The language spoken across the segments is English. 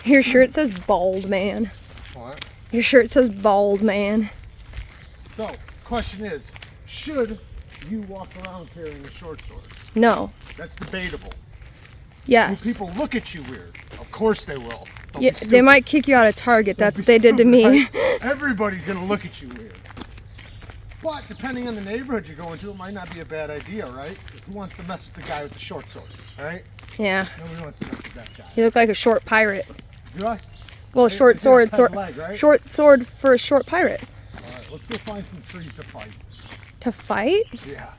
Your shirt says bald man. What? Your shirt says bald man. So, question is, should you walk around carrying a short sword? No. That's debatable. Yes. Will people look at you weird? Of course they will. Don't Yeah, they might kick you out of Target. That's what they did to me. Right? Everybody's gonna look at you weird. But depending on the neighborhood you're going to, it might not be a bad idea, right? Who wants to mess with the guy with the short sword, right? Yeah. Nobody wants to mess with that guy. You look like a short pirate. Do I? Well, short sword, Leg, right? short sword for a short pirate. All right, let's go find some trees to fight. To fight? Yeah.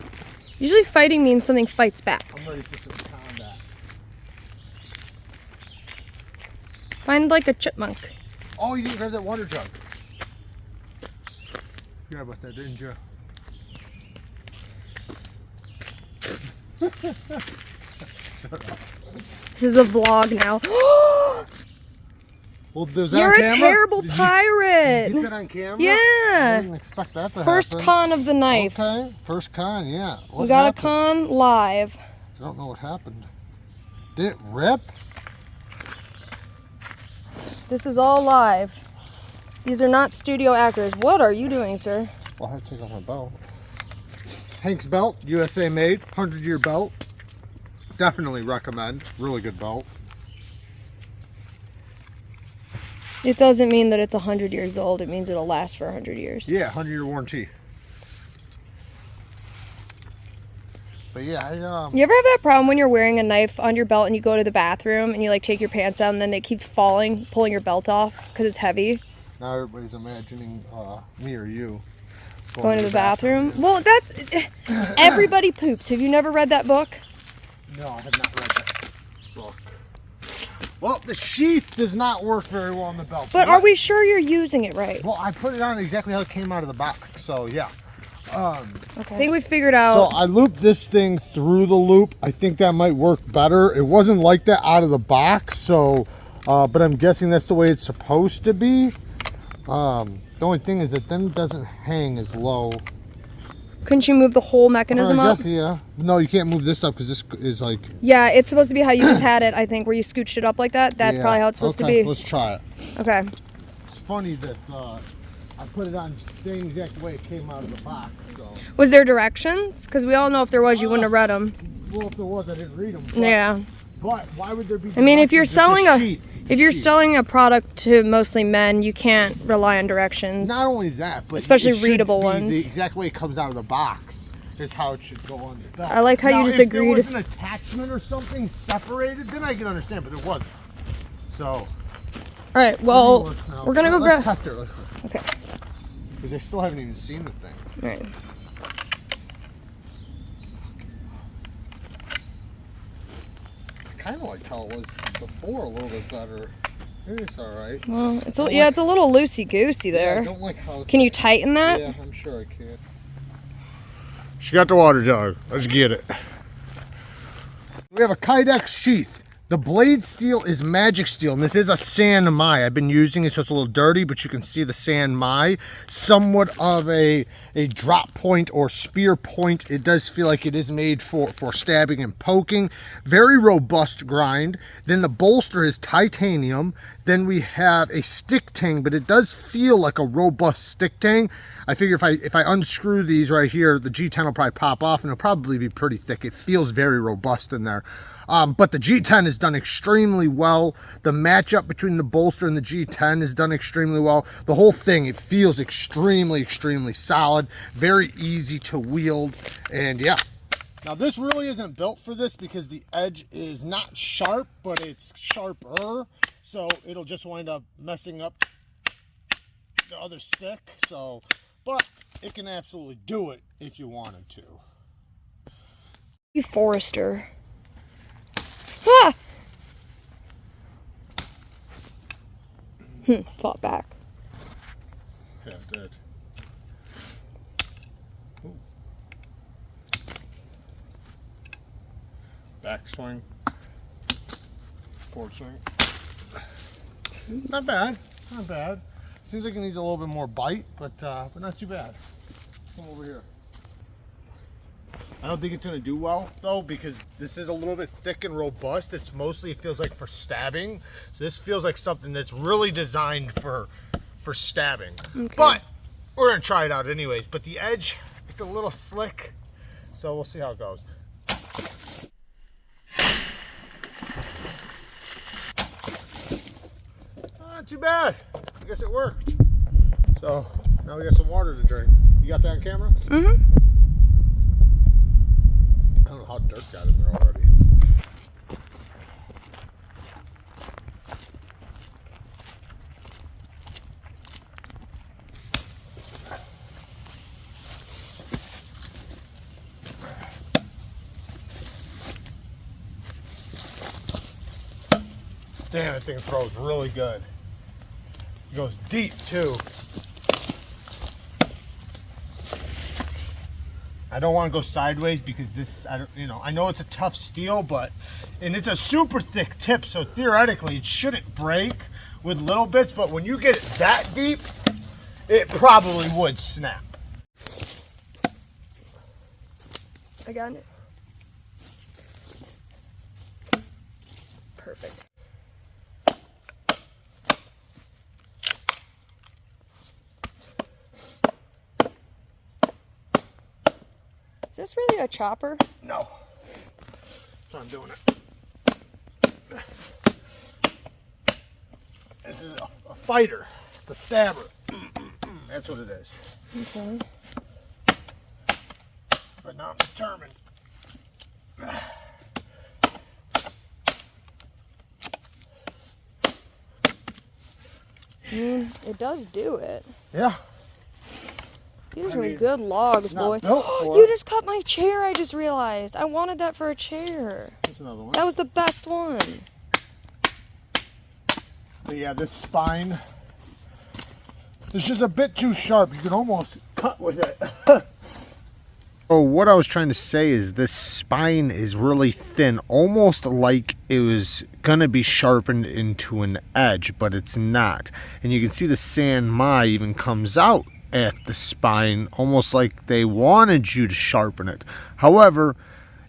Usually fighting means something fights back. I'm ready for some combat. Find like a chipmunk. Oh, you didn't grab that water jug. You forgot about that, didn't you? This is a vlog now. Well, was that You're on a camera? terrible pirate. Did you get that on camera? Yeah. I didn't expect that to First happen. con of the knife. Okay, first con, yeah. What We got happened? a con live. I don't know what happened. Did it rip? This is all live. These are not studio actors. What are you doing, sir? Well, I have to take off my belt. Hank's belt, USA made, 100-year belt. Definitely recommend. Really good belt. It doesn't mean that it's 100 years old. It means it'll last for 100 years. Yeah, 100-year warranty. But yeah, You ever have that problem when you're wearing a knife on your belt and you go to the bathroom and you like take your pants out and then they keep falling, pulling your belt off because it's heavy? now everybody's imagining me or you Going to the bathroom? Well, that's... Everybody poops. Have you never read that book? No, I have not read that book. Well, the sheath does not work very well on the belt. But are we sure you're using it right? Well, I put it on exactly how it came out of the box, so yeah. Okay. I think we figured out... So I looped this thing through the loop. I think that might work better. It wasn't like that out of the box, so, but I'm guessing that's the way it's supposed to be. The only thing is that then it doesn't hang as low. Couldn't you move the whole mechanism I up? guess, yeah. No, you can't move this up because this is like... Yeah, it's supposed to be how you just had it, I think, where you scooched it up like that. That's yeah. probably how it's supposed to be. Let's try it. Okay. It's funny that I put it on the same exact way it came out of the box. So. Was there directions? Because we all know if there was, you wouldn't have read them. Well, if there was, I didn't read them. But, Yeah. But why would there be? I mean, if you're directions? selling It's sheath. if you're selling a product to mostly men, you can't rely on directions. Not only that, but especially it should readable be ones. The exact way it comes out of the box is how it should go on the belt. I like how now, you just if agreed. If there was an attachment or something separated, then I can understand, but there wasn't. So. All right. Well, we're gonna go Let's grab. test it real quick. Okay. Because I still haven't even seen the thing. All right. Kind of like how it was before, a little bit better. It's all right. Well, it's a little loosey goosey there. Yeah, I don't like how. Can you tighten that? Yeah, I'm sure I can. She got the water jug. Let's get it. We have a Kydex sheath. The blade steel is magic steel, and this is a San Mai. I've been using it, so it's a little dirty, but you can see the San Mai. Somewhat of a drop point or spear point. It does feel like it is made for stabbing and poking. Very robust grind. Then the bolster is titanium. Then we have a stick tang, but it does feel like a robust stick tang. I figure if I unscrew these right here, the G10 will probably pop off, and it'll probably be pretty thick. It feels very robust in there. But the G10 is done extremely well. The matchup between the bolster and the G10 is done extremely well. The whole thing, it feels extremely, extremely solid. Very easy to wield. And yeah. Now this really isn't built for this because the edge is not sharp, but it's sharper. So it'll just wind up messing up the other stick. So, but it can absolutely do it if you wanted to. You Forester. Ah! Fought back. Yeah, it did. Ooh. Back swing. Forward swing. Not bad. Not bad. Seems like it needs a little bit more bite, but not too bad. Come over here. I don't think it's going to do well though, because this is a little bit thick and robust. It's mostly, it feels like for stabbing. So this feels like something that's really designed for stabbing. Okay. But we're going to try it out anyways. But the edge, it's a little slick. So we'll see how it goes. Not too bad. I guess it worked. So now we got some water to drink. You got that on camera? Mm-hmm. I don't know how dirt got in there already. Damn, that thing throws really good. It goes deep too. I don't want to go sideways because this, I know it's a tough steel, and it's a super thick tip, so theoretically it shouldn't break with little bits, but when you get it that deep, it probably would snap. I got it. Perfect. Is this really a chopper? No. That's why I'm doing it. This is a fighter. It's a stabber. That's what it is. Okay. But now I'm determined. I mean, it does do it. Yeah. These are some good logs, boy. You You just cut my chair, I just realized. I wanted that for a chair. That's another one. That was the best one. But yeah, this spine is just a bit too sharp. You can almost cut with it. Oh, what I was trying to say is this spine is really thin, almost like it was gonna be sharpened into an edge, but it's not. And you can see the San Mai even comes out at the spine, almost like they wanted you to sharpen it. However,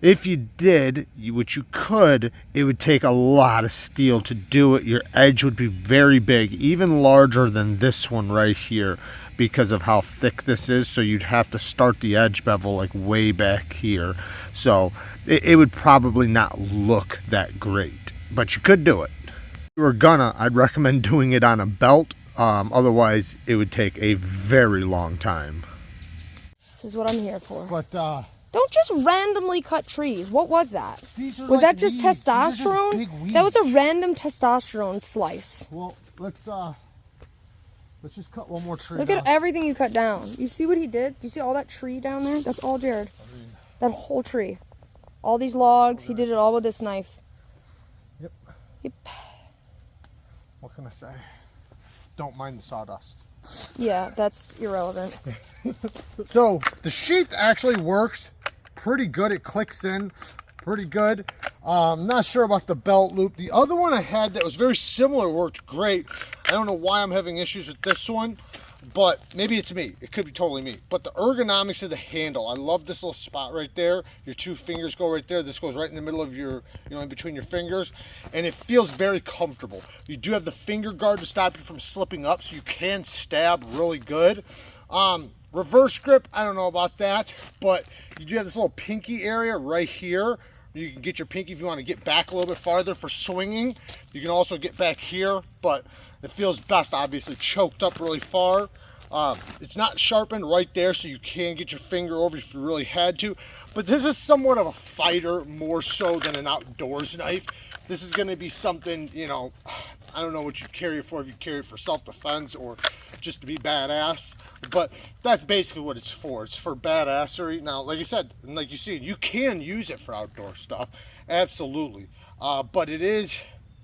if you did, which you could, it would take a lot of steel to do it. Your edge would be very big, even larger than this one right here, because of how thick this is. So you'd have to start the edge bevel like way back here. So it would probably not look that great, but you could do it. If you were gonna, I'd recommend doing it on a belt. Otherwise, it would take a very long time. This is what I'm here for. But don't just randomly cut trees. What was that? these are Was like that just weeds. These are just testosterone? big weeds. That was a random testosterone slice. Well, let's just cut one more tree. Look at everything you cut down. You see what he did? Do you see all that tree down there? That's all Jared. That whole tree. All these logs, he did it all with this knife. Yep. Yep. What can I say? Don't mind the sawdust. Yeah, that's irrelevant. So the sheath actually works pretty good. It clicks in pretty good. I'm not sure about the belt loop. The other one I had that was very similar worked great. I don't know why I'm having issues with this one, but maybe it's me. It could be totally me. But the ergonomics of the handle, I love this little spot right there. Your two fingers go right there. This goes right in the middle of your, in between your fingers, and it feels very comfortable. You do have the finger guard to stop you from slipping up, so you can stab really good. Reverse grip, I don't know about that, but you do have this little pinky area right here. You can get your pinky if you want to get back a little bit farther for swinging. You can also get back here, but it feels best, obviously, choked up really far. It's not sharpened right there, so you can get your finger over if you really had to. But this is somewhat of a fighter, more so than an outdoors knife. This is going to be something, I don't know what you carry it for, if you carry it for self-defense or just to be badass. But that's basically what it's for. It's for badassery. Now, like I said, and like you see, you can use it for outdoor stuff. Absolutely. But it is,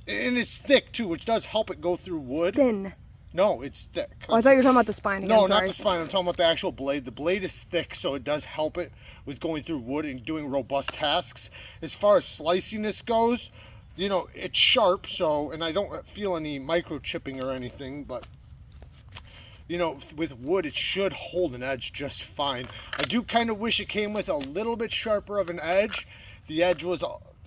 and it's thick too, which does help it go through wood. Thin. No, it's thick. Oh, I thought you were talking about the spine again. No, sorry. not the spine. I'm talking about the actual blade. The blade is thick, so it does help it with going through wood and doing robust tasks. As far as sliciness goes, it's sharp, so, and I don't feel any microchipping or anything, but you know, with wood, it should hold an edge just fine. I do kind of wish it came with a little bit sharper of an edge. The edge was,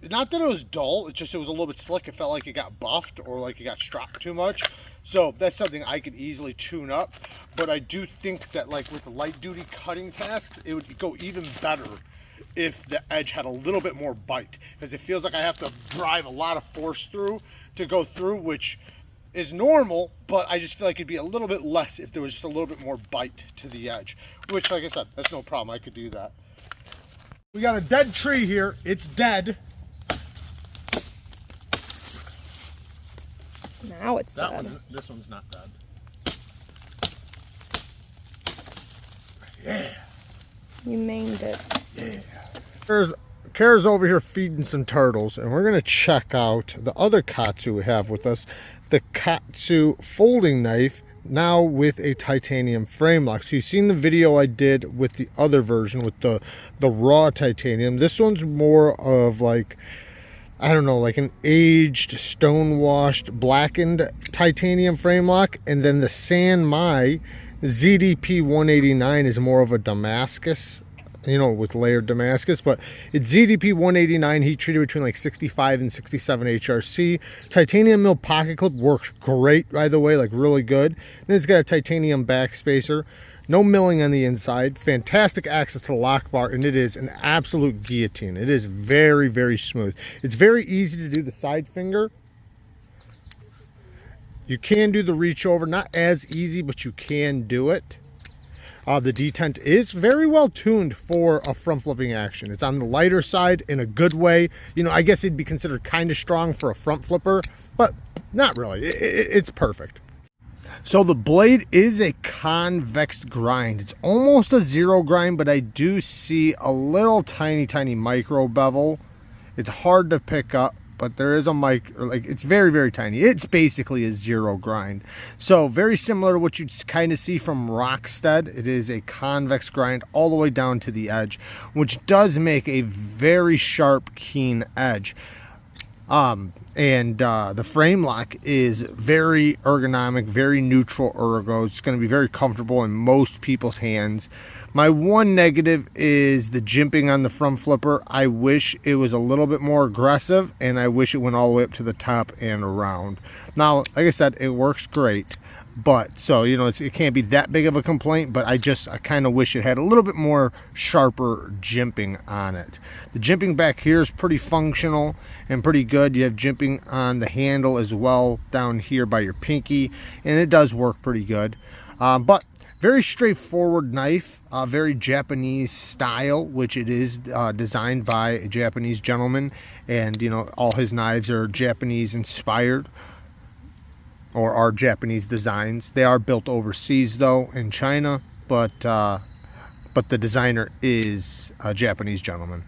not that it was dull, it's just it was a little bit slick. It felt like it got buffed or like it got stropped too much. So that's something I could easily tune up. But I do think that like with the light duty cutting tasks, it would go even better if the edge had a little bit more bite, because it feels like I have to drive a lot of force through to go through, which is normal, but I just feel like it'd be a little bit less if there was just a little bit more bite to the edge, which, like I said, that's no problem. I could do that. We got a dead tree here. It's dead. Now it's dead. This one's not dead. Yeah. You maimed it. Yeah. Kara's over here feeding some turtles, and we're going to check out the other Katsu we have with us. The Katsu folding knife, now with a titanium frame lock. So you've seen the video I did with the other version with the raw titanium. This one's more of like, I don't know, like an aged, stone washed, blackened titanium frame lock. And then the San Mai ZDP 189 is more of a Damascus, you know, with layered Damascus, but it's ZDP 189 heat treated between like 65 and 67 HRC. Titanium mill pocket clip works great, by the way, like really good. Then it's got a titanium back spacer, no milling on the inside, fantastic access to the lock bar, and it is an absolute guillotine. It is very, very smooth. It's very easy to do the side finger. You can do the reach over, not as easy, but you can do it. The detent is very well tuned for a front flipping action. It's on the lighter side in a good way. You know, I guess it'd be considered kind of strong for a front flipper, but not really. It's perfect. So the blade is a convex grind. It's almost a zero grind, but I do see a little tiny micro bevel. It's hard to pick up, but there is a like it's very, very tiny. It's basically a zero grind. So very similar to what you'd kind of see from Rockstead. It is a convex grind all the way down to the edge, which does make a very sharp, keen edge. The frame lock is very ergonomic, very neutral ergo. It's going to be very comfortable in most people's hands. My one negative is the jimping on the front flipper. I wish it was a little bit more aggressive, and I wish it went all the way up to the top and around. Now, like I said, it works great, but so, you know, it can't be that big of a complaint, but I kind of wish it had a little bit more sharper jimping on it. The jimping back here is pretty functional and pretty good. You have jimping on the handle as well down here by your pinky, and it does work pretty good. But very straightforward knife, very Japanese style, which it is designed by a Japanese gentleman, and you know, all his knives are Japanese inspired or are Japanese designs. They are built overseas though, in China, but the designer is a Japanese gentleman.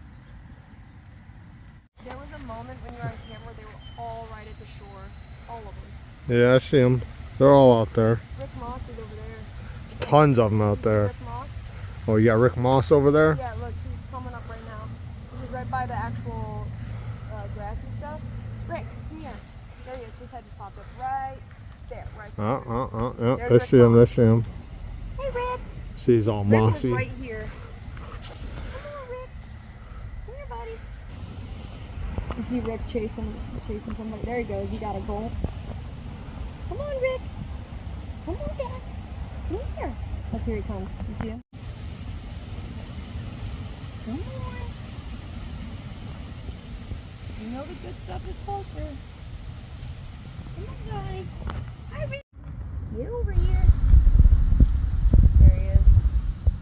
There was a moment when you were on camera, they were all right at the shore, all of them. Yeah, I see them. They're all out there. Rick Moss is over there. Tons of them out there. Rick Moss? Oh, you got Rick Moss over there? Yeah, look, he's coming up right now. He's right by the actual grassy stuff. Rick, come here. There he is. His head just popped up right there, right there. Yeah, I see him, I see him. Hey, Rick. See, he's all Rick mossy. is right here. Come on, Rick. Come here, buddy. You see Rick chasing somebody. There he goes. He got a goal. Come on, Rick. Come on back. Come here. Look, here he comes. You see him? Come on. You know the good stuff is closer. Come on, guys. Hi, Rick. Get over here. There he is.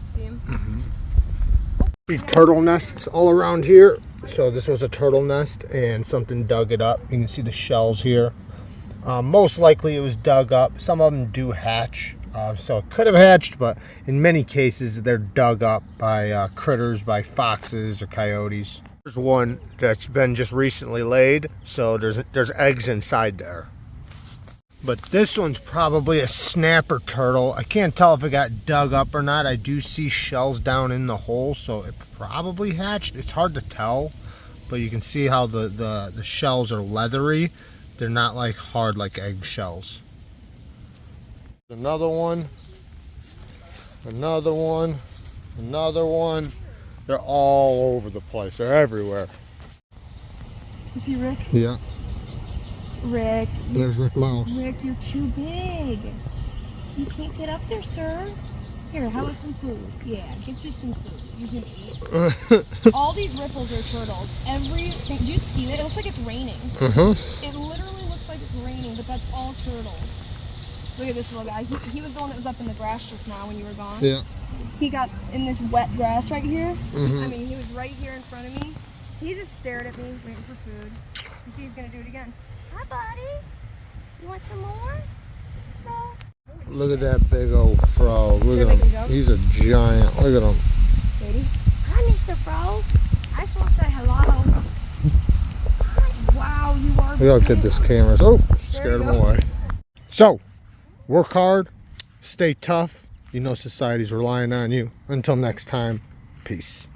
See him? Mm-hmm. Turtle nests all around here. So this was a turtle nest and something dug it up. You can see the shells here. Most likely it was dug up. Some of them do hatch. So it could have hatched, but in many cases they're dug up by critters, by foxes or coyotes. There's one that's been just recently laid, so there's eggs inside there. But this one's probably a snapper turtle. I can't tell if it got dug up or not. I do see shells down in the hole, so it probably hatched. It's hard to tell, but you can see how the shells are leathery. They're not like hard like egg shells. Another one. Another one. Another one. They're all over the place. They're everywhere. You see Rick? Yeah. Rick. There's Rick Mouse. Rick, you're too big. You can't get up there, sir. Here, how about some food? Yeah, get you some food. You can eat. All these ripples are turtles. Do you see it? It looks like it's raining. It literally looks like it's raining, but that's all turtles. Look at this little guy. He was the one that was up in the grass just now when you were gone. Yeah. He got in this wet grass right here. I mean, he was right here in front of me. He just stared at me, waiting for food. You see, he's gonna do it again. Hi, buddy. You want some more? No. Look at that big old frog. Look at him. He's a giant. Look at him. Katie? Hi, Mr. Frog. I just want to say hello. Wow, you are. We gotta get this camera. Oh, scared him away. So, work hard, stay tough. You know society's relying on you. Until next time, peace.